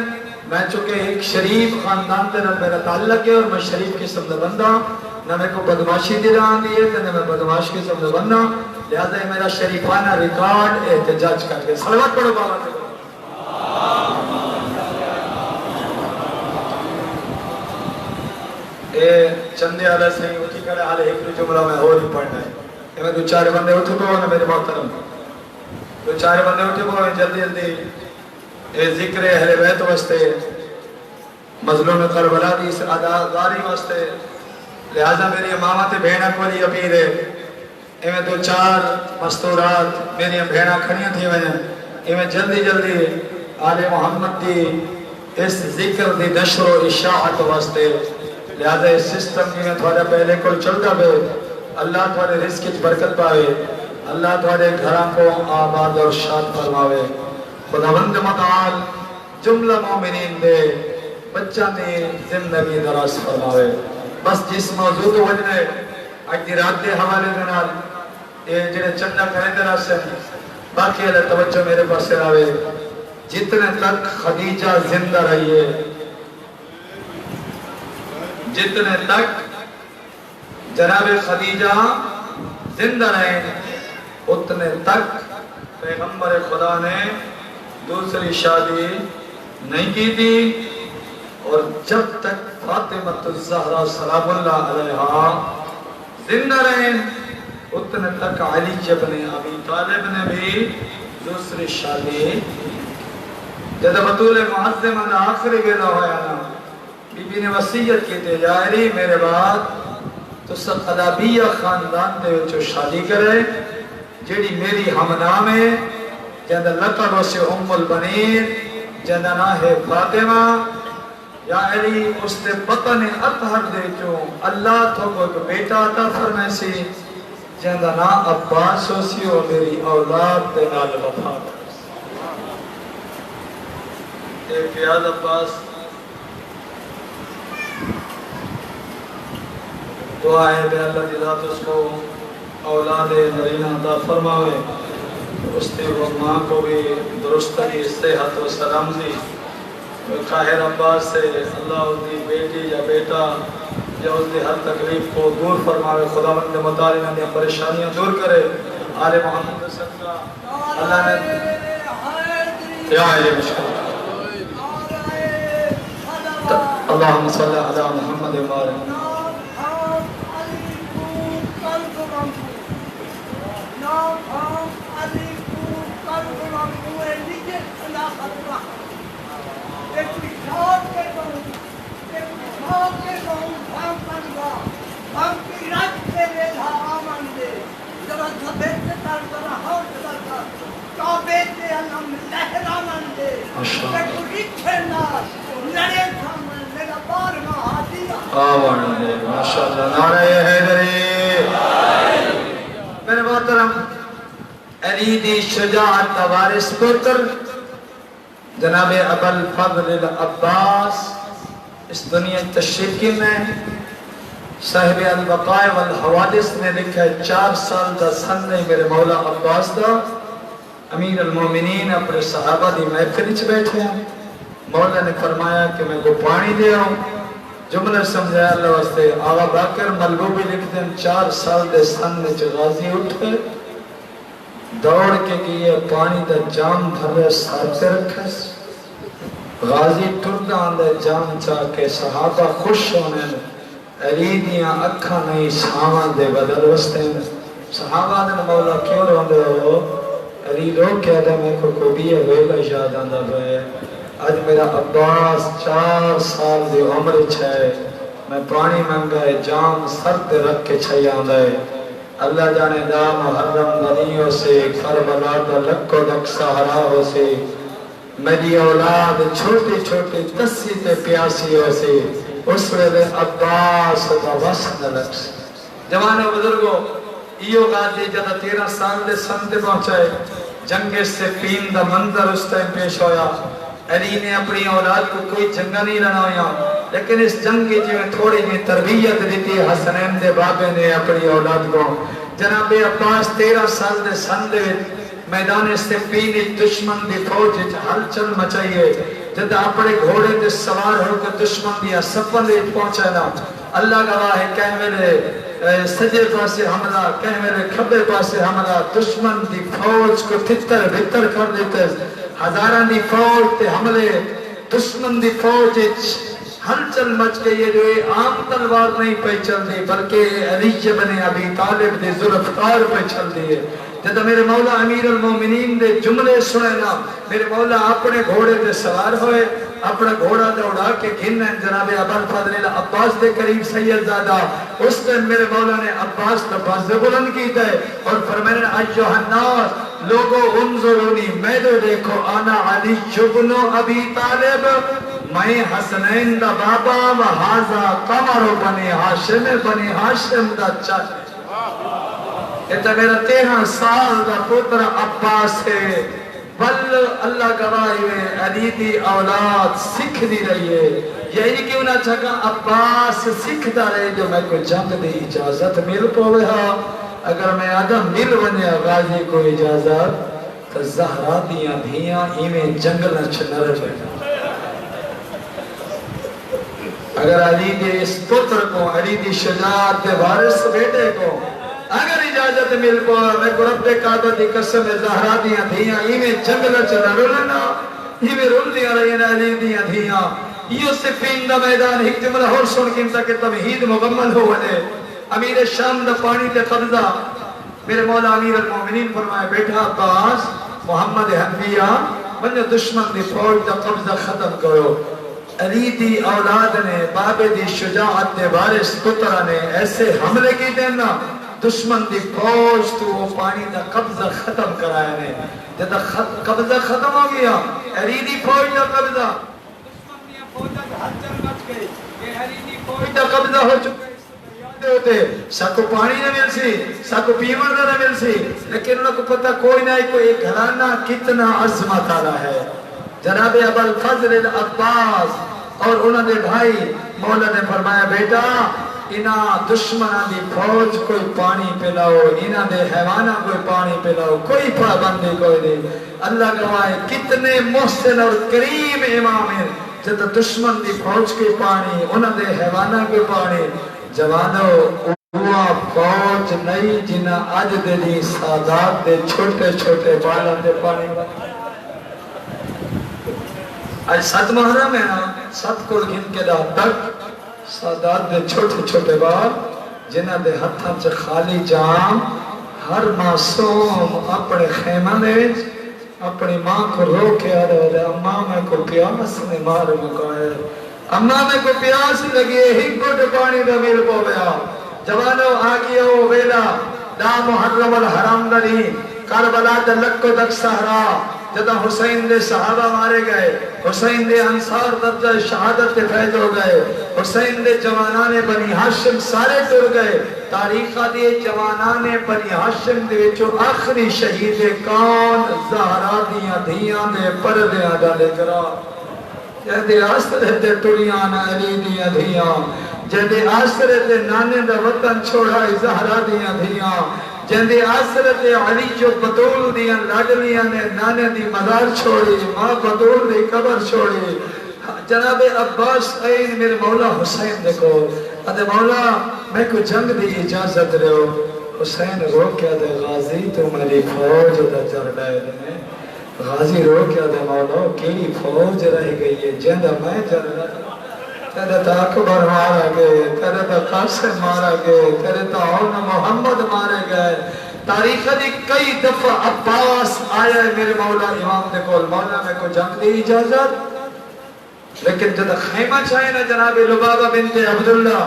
میں چونکہ ایک شریف خاندان دے نہ میرا تعلق ہے اور میں شریف قسم دا بندہ، نہ میں کو بدماشی دیران دیئے نہ میں بدماش قسم دا بندہ، لہذا یہ میرا شریفانہ ریکارڈ احتجاج کر کے صلوات پڑھو بابا سے۔ اے چندے آلہ سے ہی اٹھی کرے حالے ایک جملہ میں ہو نہیں پڑھنا ہے۔ یہ میں دو چارے بندے اٹھے پہو نا میرے محترم، دو چارے بندے اٹھے پہو جلدی جلدی اے ذکر اہل بیت واسطے، مظلوم کربلا دی اس اداکاری واسطے، لہذا میری امامت بہنہ کو لی اپیل ہے۔ ایویں دو چار مستورات میری بہنہ کھڑیاں تھی وجہ ایویں جلدی جلدی آل محمد دی اس ذکر دی نشر و اشاعت واسطے، لہذا اس سسٹم کی میں تھوڑا پہلے کو چلتا بے، اللہ تھوڑے رزق کی برکت پاوے، اللہ تھوڑے گھراں کو آباد اور شاد فرماوے۔ خداوند متعال جملہ مومنین دے بچہ نے زندگی دراز فرماوے۔ بس جس موضوع کو وجہ آج دی رات دے حوالے دنال یہ جنہیں چندہ کریں دراز سے باقی اللہ توجہ میرے پاس سے راوے، جتنے تک خدیجہ زندہ رہی ہے، جتنے تک جناب خدیجہ زندہ رہے اتنے تک پیغمبر خدا نے دوسری شادی نہیں کی تھی، اور جب تک فاطمہ الزہرا سلام اللہ علیہا زندہ رہے اتنے تک علی ابن ابی طالب نے بھی دوسری شادی، جب بطول معظم نے آخری ویلا ہویا نا، بی بی نے وصیت کی تھی یا علی میرے بعد تو سقلابیہ خاندان دے وچو شادی کرے، جیڑی میری ہم نام ہے، جہاں لقب سے ام البنین، جہاں نام ہے فاطمہ، یا علی اس نے بطن اطہر دے جو اللہ تو کوئی بیٹا عطا فرمائے سی، جہاں نام عباس ہو سی اور میری اولاد دے نال وفا ایک فیاض عباس دعا ہے بے اللہ دی ذات اس کو اولاد نرینہ عطا فرماوے، اس نے وہ ماں کو بھی درستگی صحت و سلامتی، خاہر عباس سے اللہ اس دی بیٹی یا بیٹا یا اس دی ہر تکلیف کو دور فرماوے، خداوند متعال نے اپنی پریشانیاں دور کرے، آل محمد صدقہ اللہ نے یا علی مشکل اللہم صلی علی محمد وآلہ ماشاءاللہ نعرہ حیدری۔ میرے محترم علی دی شجاعت وارث پتر جناب ابو الفضل العباس اس دنیا تشریف میں صاحب البقاء والحوادث نے لکھا ہے 4 سال دا سن نہیں میرے مولا عباس دا امیر المومنین اپنے صحابہ دی محفل چ بیٹھے ہیں، مولا نے فرمایا کہ میں کو پانی دے آؤں، جملہ سمجھایا اللہ واسطے، آغا باکر ملبوبی لکھتے ہیں 4 سال دے سن نے چ غازی اٹھے دوڑ کے گئے پانی دا جام بھرے ساتھ رکھے، غازی ٹردہ آندے جام چاہ کے صحابہ خوش ہونے علی دیاں اکھا نہیں سامان دے بدل وستے ہیں، صحابہ نے مولا کیوں روندے ہو؟ علی لوگ کہہ دے میں کو بھی ہے ویلہ یاد آندہ بھائے، آج میرا عباس 4 سال دی عمر چھے، میں پانی منگا ہے جام سر دے رکھ کے چھے آندہ ہے، اللہ جانے دا محرم غنیوں سے کربلا دا لکو دک سہرا ہو سے، میری اولاد چھوٹی چھوٹی تسی تے پیاسی ہو سے، اس ویلے عباس دا وسط نلک سے۔ جوانے بزرگوں ایو غازی جدہ 13 سال دے سن تے پہنچائے جنگ صفین دا منظر اس ٹائم پیش ہویا علی نے اپنی اولاد کو کوئی جنگہ نہیں لڑایا لیکن اس جنگ کی جو تھوڑی بھی تربیت دیتی حسنین دے بابے نے اپنی اولاد کو جناب عباس 13 سال دے سن دے میدان صفین دشمن دی فوج ہلچل مچائیے جد اپنے گھوڑے دے سوار ہو کے دشمن دیا سفن دے پہنچانا اللہ گواہ ہے کہیں میرے سجے پاسے حملہ کہیں میرے کھبے پاسے حملہ دشمن دی فوج کو تتر بھتر کر دیتے ہزاران دی فوج تے حملے دشمن دی فوج ہلچل مچ گئی ہے جو عام تلوار نہیں پہ چل دی بلکہ علی بن ابی طالب دے ذوالفقار پہ چل دی ہے جب میرے مولا امیر المومنین دے جملے سنے نا میرے مولا اپنے گھوڑے دے سوار ہوئے اپنا گھوڑا دوڑا کے گھننے جناب ابوالفضل عباس دے قریب سید زادہ اس دن میرے مولا نے عباس تباز بلند کی ہے اور فرمائے ایھا الناس لوگو انظرونی میں دیکھو انا علی ابن ابی طالب میں حسنین دا بابا و حاضا قمر بنی ہاشم دا چاچا یہ تو میرا 13 سال دا پتر عباس ہے بل اللہ گواہی میں علی دی اولاد سکھ دی رہی ہے یہی کیوں نہ چھکا عباس سکھ دا رہے جو میں کو جنگ دی اجازت مل پوے ہاں اگر میں آدم مل بنے غازی کو اجازت تو زہرا دیاں دھیاں ایمیں جنگل چھنر بیٹھا اگر علی دے اس پتر کو علی دی شجاعت دے وارث بیٹے کو اگر اجازت مل کو میں کو رب کعبہ دی قسم زہرا دیاں دھیاں ایمیں جنگل چلا رولنا ایمیں رول دیاں رہی علی دیاں دھیاں یہ صفین دا میدان ایک جملہ اور سن کیمتا کہ تمہید مغمل ہو ونے امیر شام دا پانی تے قبضہ میرے مولا امیر المومنین فرمائے بیٹھا عباس محمد حنفیہ بنجا دشمن دی فوج دا قبضہ ختم کرو علی دی اولاد نے بابے دی شجاعت دے وارث پترہ نے ایسے حملے کی دینا دشمن دی فوج تو وہ پانی دا قبضہ ختم کرایا نے جب قبضہ ختم ہو گیا علی دی فوج دا قبضہ دشمن دی فوج دا ہلچل مچ گئی کہ علی دی فوج دا قبضہ ہو چکا ہوتے ساکو پانی نہ مل سی ساکو پیمر نہ مل سی لیکن انہوں کو پتہ کوئی نہ کوئی گھرانہ کتنا عظمت آرہا ہے جناب ابوالفضل عباس اور انہوں نے بھائی مولا نے فرمایا بیٹا انہا دشمنہ دی فوج کوئی پانی پلاؤ انہا دے حیوانہ کوئی پانی پلاؤ کوئی پابندی کوئی نہیں اللہ گواہ کتنے محسن اور کریم امام ہیں جب دشمن دی فوج کی پانی انہا دے حیوانہ کوئی پانی جوانو ہوا فوج نہیں جنہ آج دے دی سادات دے چھوٹے چھوٹے بالا دے پانی آج 7 محرم ہے نا 7 کل گھن کے دا تک سادات دے چھوٹے چھوٹے بال جنہ دے ہتھاں چے خالی جام ہر معصوم اپنے خیمہ نے اپنی ماں کو رو کے آ رہے اماں میں کو پیاس نے مار مکائے اماں میں کو پیاس لگی ہی گھٹ پانی دا مل پو گیا جوانو آگیا وہ ویلا دا محرم الحرام دنی کربلا دا لکو دک سہرا جدہ حسین دے صحابہ مارے گئے حسین دے انصار درجہ شہادت دے فیض ہو گئے حسین دے جوانان بنی ہاشم سارے ٹر گئے تاریخہ دے جوانان بنی ہاشم دے جو آخری شہید کون زہرا دیاں دھیاں دے پردیاں ڈالے کرا جہدے آسرے دے ٹریاں علی دیاں دھیاں جہدے آسرے دے نانے دا وطن چھوڑا زہرا دیاں دھیاں جہدے آسرت علی جو بطول دیاں لاڈلیاں نے نانے دی مدار چھوڑی ماں بطول دی قبر چھوڑی جناب عباس این میرے مولا حسین دیکھو ادھے مولا میں کو جنگ دی اجازت رہے ہو حسین رو کیا دے غازی تو میری فوج دا جر ڈائے دے غازی رو کیا دے مولا کیلی فوج رہ گئی ہے جندہ میں جر ڈائے تیرے تا اکبر مارا گئے تیرے تا قاسم مارا گئے تیرے تا عون محمد مارے گئے تاریخ دی کئی دفعہ عباس آیا ہے میرے مولا امام دے کول مولا میں کو جنگ دی اجازت لیکن جب خیمہ چاہے نا جناب لبابہ بنت عبداللہ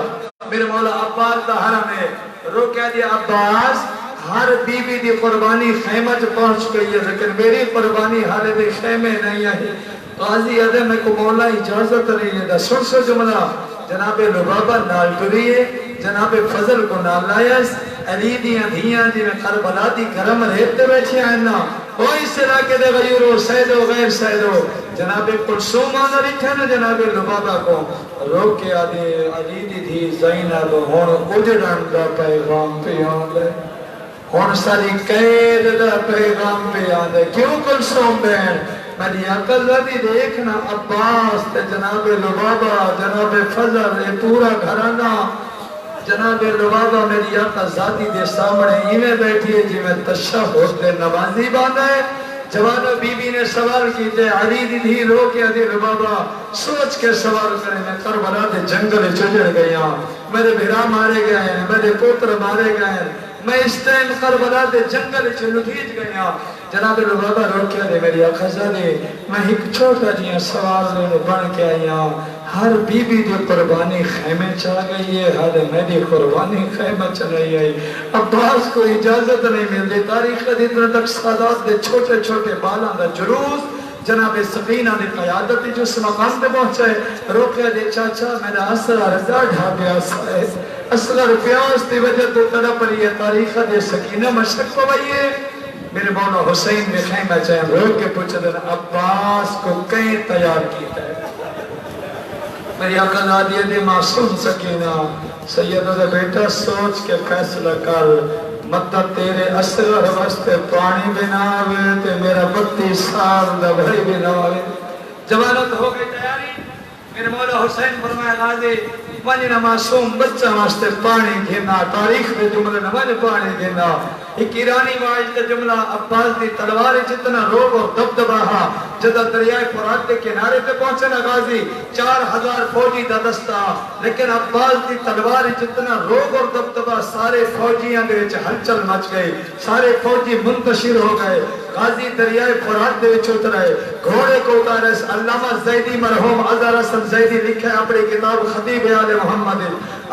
میرے مولا عباس دا حرم ہے رو کہہ دیا عباس ہر بی بی دی قربانی خیمہ جو پہنچ گئی ہے لیکن میری قربانی ہر دی خیمے نہیں ہے غازی ادھے میں کو مولا اجازت نہیں ہے دا سن سو جملہ جناب لبابہ نال ٹریے جناب فضل کو نال لائیس علی دیاں دھیاں جی میں کربلا دی گرم ریت تے بیٹھے ہیں نا کوئی اس علاقے دے غیورو سیدو غیر سیدو جناب کلثوم آنا لکھا نا جناب لبابہ کو روک کے آدھے علی دی دھی زینب ہون اجڑن دا پیغام پہ آدھے ہون ساری قید دا پیغام پہ آدھے کیوں کلثوم بہن میری عقل بھی دیکھنا عباس تے جناب لبابہ جناب فضل یہ پورا گھرانہ جناب لبابہ میری عقل ذاتی دے سامنے ہی بیٹھی ہے جی میں تشہد دے نمازی باندھا ہے جوانو بی بی نے سوال کیتے علی دی دھی رو کے علی لبابہ سوچ کے سوال کریں میں کربلا دے جنگل چجڑ گیا میرے بھرا مارے گئے ہیں میرے پوتر مارے گئے ہیں میں اس ٹائم کربلا دے جنگل چلوٹیج گیا جناب لبابہ رو کے علی میری آخذہ دے میں ایک چھوٹا جیاں سوال لینے بن کے آیا ہر بی بی دی قربانی خیمے چاہ گئی ہے ہر میری قربانی خیمہ چلائی ہے عباس کو اجازت نہیں ملتی تاریخ اتنا تک سادات دے چھوٹے چھوٹے بالان دا جلوس جناب سقینہ نے قیادت جس مقام پہ پہنچے روکیا دے چاچا میرا اصغر رضا ڈھابیا سائے اصغر پیاس دی وجہ تو تڑپ رہی ہے تاریخ دے سقینہ مشک کو بھئیے میرے مولا حسین نے خیمہ چاہیں روک کے پوچھا دینا عباس کو کہیں تیار کیتا ہے میری عقل آدھی دی معصوم سکینہ سیدہ دے بیٹا سوچ کے فیصلہ کر مدد تیرے اصغر واسطے پانی بناوے تے میرا 32 سال دا بھائی بناوے جوانت ہو گئی تیاری میرے مولا حسین فرمایا غازی ونجنا معصوم بچہ واسطے پانی گھنا تاریخ میں جملے نمانے پانی گھنا ایک ایرانی واجد جملہ عباس دی تلوار جتنا روب اور دبدباہا جدہ دریائے فرات دے کنارے پہ پہنچے نا غازی 4000 فوجی دا دستا لیکن عباس دی تلوار جتنا روب اور دبدبا سارے فوجیاں دے وچ ہلچل مچ گئی سارے فوجی منتشر ہو گئے غازی دریائے فرات دے وچ اترائے گھوڑے کو اتارے علامہ زیدی مرحوم عزر حسن زیدی لکھے اپنی کتاب خطیب آل محمد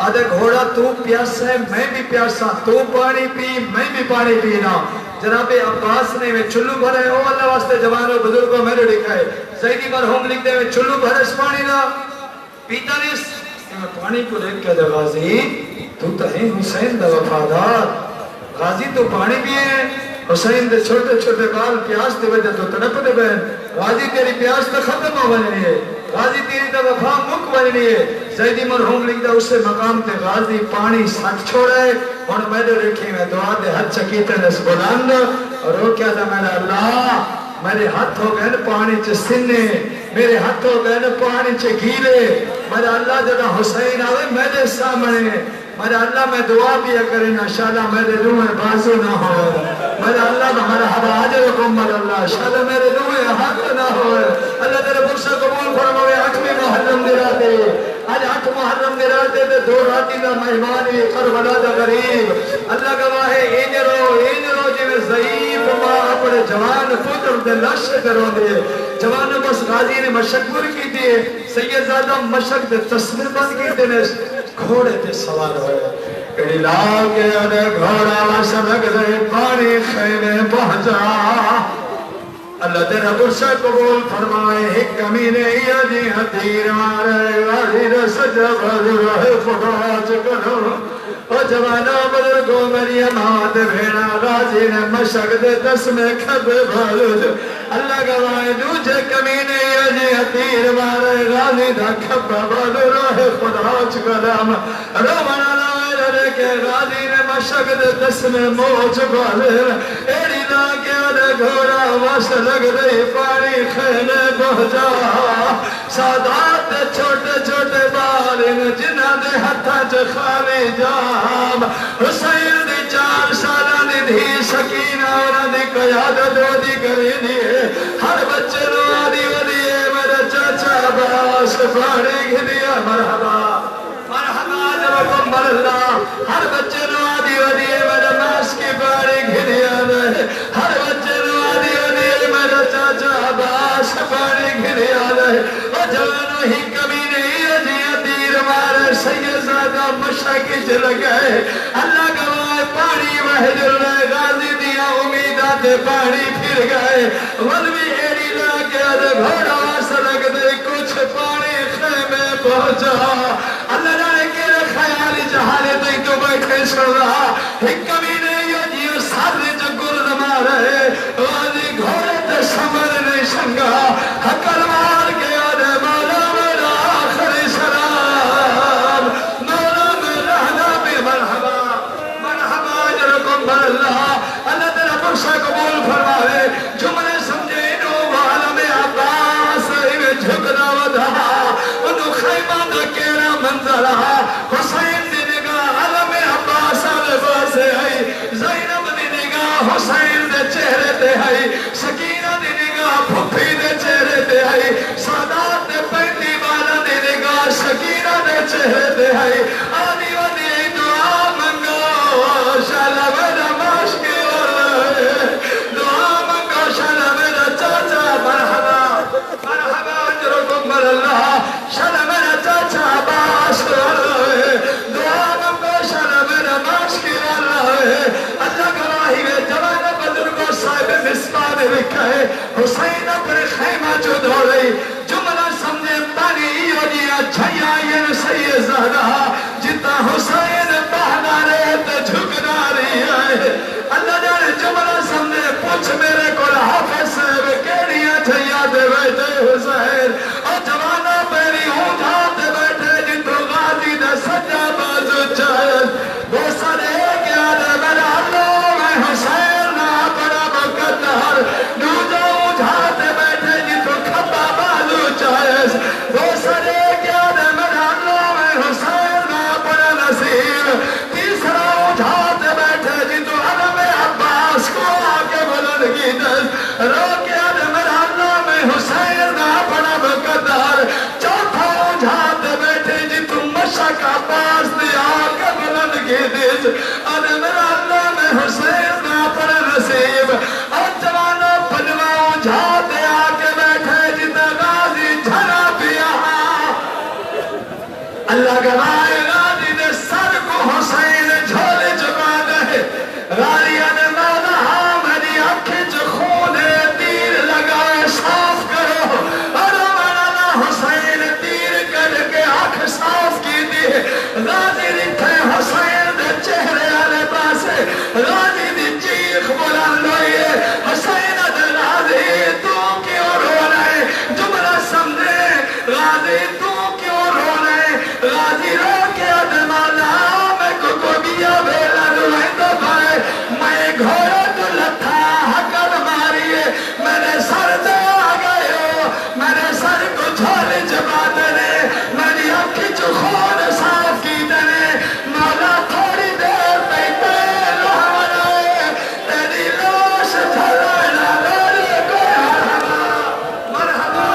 آدھے گھوڑا تو پیاسا ہے میں بھی پیاسا تو پانی پی میں بھی پانی پینا جناب عباس نے میں چلو بھرے او اللہ واسطے جوانوں بزرگوں میرے لکھائے زیدی مرحوم لکھتے ہیں چلو بھرے اس پانی نا پیتا نہیں میں پانی کو لے کے دے غازی تو تہیں حسین دا وفادار غازی تو پانی بھی ہے حسین دے چھوٹے چھوٹے بال پیاس دے وجہ تو تڑپ دے بہن غازی تیری پیاس تو ختم ہو بنی ہے غازی تیری دا وفا مک بنی ہے زیدی مرحوم لکھ دا اسے مقام تے غازی پانی ساتھ چھوڑے اور میں دے رکھی میں دعا دے حد چکیتے نس بلند اور وہ کیا تھا میرا اللہ میرے ہاتھ ہو گئے پانی چے سنے میرے ہاتھ ہو گئے پانی چے گیلے میرا اللہ جدا حسین آوے میرے سامنے میرا اللہ میں دعا بھی کریں انشاءاللہ میرے روح بازو نہ ہو میرا اللہ ہمارا حبا حاجرکم اللہ انشاءاللہ میرے روح حق نہ ہو اللہ تیرے برسہ قبول فرماوے 8ویں محرم دے راتے آج 8 محرم دے راتے دے 2 راتی دا مہمانی کربلا دا غریب اللہ گواہ ہے اینجرو جی میں ضعیف ماں اپنے جوان پتر دے لش کرو دے جوان بس غازی نے مشق پور کی تھی سید زادہ مشق دے تصویر بند کی تھی گھوڑے تے سوار ہوئے اڑی لاغے اڑے گھوڑا واسلگ دے پانی خیمے پہنچا اللہ تیرا برسہ قبول فرمائے ایک کمینے یا جی حتیر مارے غازی رسج بھر رہے خدا چکرو او جوانا بزرگو میری اماد بھیڑا غازی نے مشق دے دس میں کھب بھالو اللہ گوائے دوجہ کمینے یا جی حتیر مارے غازی دا کھب بھالو رہے خدا چکرام رومنا لائے رہے کہ غازی نے مشق دے دس میں موچ بھالے ایڑی لاغے اڑے گھوڑا واسطے لگ رہی پانی خیلے پہنچا سادات چھوٹے چھوٹے بالن جنہ دے ہتھا چ خالی جام حسین دی 4 سالہ دی دھی سکینہ اور دی قیادت ودی کری دی ہر بچے نو آدھی ودی میرا چاچا عباس پانی گھدیا مرحبا مرحبا جبکم اللہ ہر بچے نو آدھی ودی میرا ماس کی پانی گھدیا ہر بچے نو آدھی ودی میرا چاچا عباس پانی گھدیا اور جوانو ہی کمی نہیں اجیہ تیر مارے سیدزادہ مشاکی چل گئے اللہ گواہ پانی وحجر رہے غازی دیا امیدات پانی پھر گئے ولوی ایڑی لاکے آدھے گھوڑا سلگ دے کچھ پانی خیمے پہنچا اللہ جانے کے خیالی جہالے تک تو بیٹھے پیش کر رہا ایک کمینے یہ سارے جو گرد مارے والی گھوڑے تے سمر نہیں شنگا حکر مار کے آدھے مولا میرا آخری سلام مولا میرا نبی مرحبا مرحبا جرکم بر اللہ تیرا بخشہ قبول فرمائے جملے سمجھے انہوں عالم عباس میں جھکنا ودھا انہوں خیمہ دا کیرا منظر حسین دی نگاہ عالم عباس علیہ آئی زینب دی نگاہ حسین دے چہرے تے آئی سکینہ دی نگاہ پھپھی دے چہرے تے آئی سادات دے پینٹی والا دی نگاہ سکینہ دے چہرے تے آئی آدھی ودی دعا منگو شالا میرا ماشکی دعا منگو شالا میرا چاچا مرحبا مرحبا جرکم بر اللہ شالا میرا چاچا عباس دعا منگو شالا میرا ماشکی اللہ گواہی میں جوانہ بزرگوں صاحب مصباح نے لکھا ہے حسین پر خیمہ جو دوڑی جملہ سمجھے پانی ایونیا چھیا یہ سید زہرہ جتا حسین بہنا رہے تو جھکنا رہی ہے اللہ جانے جملہ سمجھے پوچھ میرے کو حافظ صاحب کیڑیاں چھیا دے بیٹھے حسین اور جوانہ پیری ہوں جاتے بیٹھے جتو غازی دے سجا بازو چاہت وہ سارے کیا دے میرا اللہ میں حسین نہ بڑا مقدر دوجہ اجھاتے بیٹھے جتو کھپا بازو چاہت وہ سارے کیا دے میرا اللہ میں حسین نہ بڑا نصیر تیسرا اجھاتے بیٹھے جتو عالم عباس کو آکے بلند کی دست رو کیا دے میرا اللہ میں حسین نہ بڑا مقدر چوتھا اجھاتے بیٹھے جتو مشک عباس دی آکے بلند کی دست آدھے میرا اللہ میں حسین نہ بڑا نصیب اور جوانوں پنوہ اجھاتے آکے بیٹھے جتا غازی جھنا پیا اللہ گوائے غازی دے سر کو حسین جھولے چکا دے غالیہ نے مولا میری آنکھیں جو خون تیر لگائے صاف کرو اور مولا حسین تیر کر کے آنکھ صاف کی دی غازی رکھے حسین دے چہرے آلے پاسے غازی دی چیخ بلند ہوئی حسین دے غازی تو کیوں رو رہے جملہ سمجھے غازی تو کیوں رو رہے غازی رو کے ادمانا میں کو بیا بیلا روئے تو بھائے میں گھوڑا تو لتھا حکر ماری میں نے سر دے آگئے ہو میں نے سر کو جھولے جبا دنے میری آنکھی جو خون صاف کی دنے مولا تھوڑی دیر بیٹھے لہوڑے تیری لاش جھلائنا لوڑی کوئی مرحبا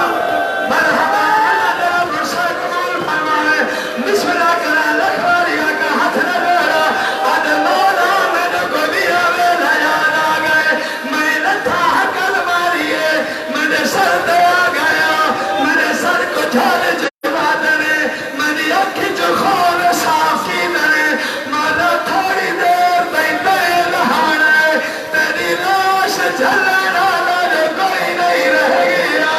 مرحبا اللہ تیرا برسہ قبول فرمائے بسم اللہ کرا لکھواریا کا ہاتھ نہ لوڑا آدھے مولا میں نے کو دیا ویلا یاد آگئے میں لتھا حکل ماریے میں نے سر دے آگیا میں نے سر کو جھولے جبا دنے میری آنکھی جو خون صاف کی دنے مولا تھوڑی دیر بیٹھے لہانے تیری لاش جھلنا لڑے کوئی نہیں رہ گیا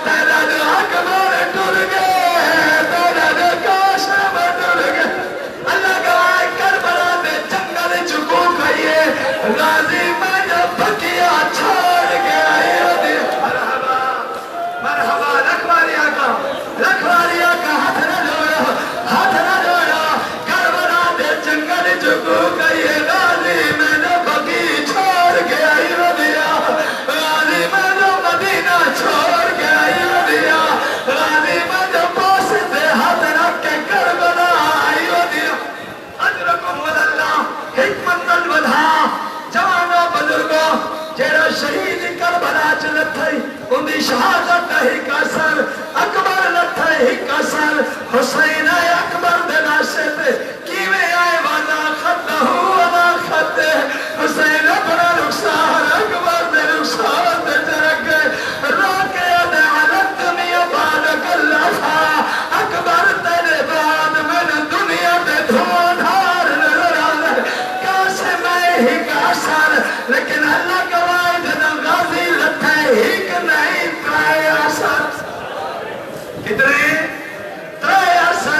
تیرا جو اکبر ٹر گئے تیرا جو کاشم ٹر گئے اللہ گواہ کربلا دے جنگل چکو کھئیے غازی میں جب بکیا چھوڑ کے آئی ہوتی مرحبا مرحبا لکھواریا کا ہاتھ نہ جوڑا کربلا دے جنگل چکو کھئیے غازی میں جب بکی چھوڑ کے آئی ہوتی غازی میں جب مدینہ چھوڑ کے آئی ہوتی غازی میں جب پاس دے ہاتھ رکھ کے کربلا آئی ہوتی اجرکم اللہ حکمت الودھا جوانوں بزرگوں جیڑا شہید کربلا چلت تھئی ان دی شہادت ہی کا سر اکبر لتھا ہی کا سر حسین اکبر دے ناشے تے کیویں آئے والا خط ہوا خط حسین اپنا رخسار اکبر دے رخسار تے چرک گئے رو کے دے علت دنیا بارک اللہ تھا اکبر تیرے بعد میں نے دنیا تے دھواں دھار نظر آنے کاسے میں ہی کا سر لیکن اللہ گواہ جنہ غازی لتھے ہی کہ نہیں ترائے اثر کتنے ترائے اثر